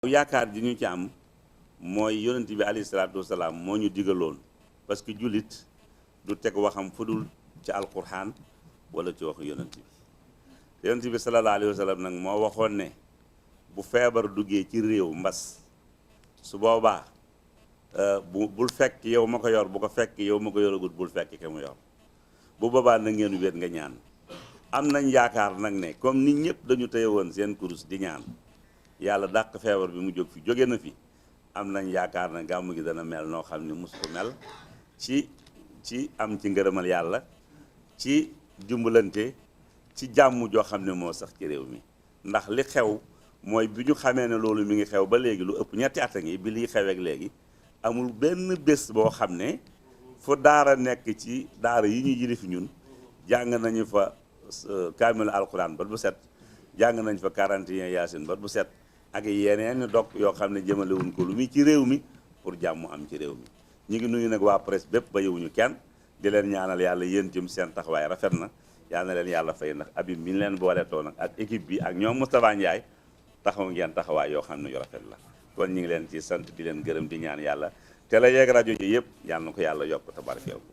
yaakaar ji ñu ci am mooy yonent bi alayhi salaatu wasalaam moo ñu digaloon parce que jullit du teg waxam fudul ci alquran wala ci waxu yonent bi sallallahu alayhi wa sallam nag moo waxoon ne bu feebar duggee ci réew mbas su boobaa bul fekk yow ma ko yor bu ko fekk yow ma ko yoragut bul fekk ke mu yor bu boobaa na ngeen wéet nga ñaan am nañ yaakaar nag ne comme nit ñëpp dañu téye woon seen kurus di ñaan yàlla dàq feebar bi mu jóg fi jóge na fi am nañ yaakaar na gàmmu gi dana mel noo xam ne mus ko mel ci am ci ngërëmal yàlla ci dimbalante ci jàmm joo xam ne moo sax ci réew mi ndax li xew mooy bi ñu xamee ne loolu mi ngi xew ba léegi lu ëpp ñetti at a ngi bi liy xeweek léegi amul benn bés boo xam ne fu daara nekk ci daara yi ñuy yilif ñun jàng nañu fa kaamil alquran bat bu set jàng nañ fa 41 yaasin bat bu set ak yeneen dog yoo xam ne jëmalewuñ ko lu mi ci réew mi pour jàmm am ci réew mi ñu ngi nuyu nag waa presse bépp ba yëwuñu kenn di leen ñaanal yàlla yéen jëm seen taxawaay rafet na yal na leen yàlla fay ndax Habib mi ñu leen boole too nag ak équipe bi ak ñoom Moustapha Ndiaye taxaw ngeen taxawaay yoo xam ne yu rafet la kon ñu ngi leen ci sant di leen gërëm di ñaan yàlla te la yeeg rajo yi yëpp yal na ko yàlla yokk te barkeel ko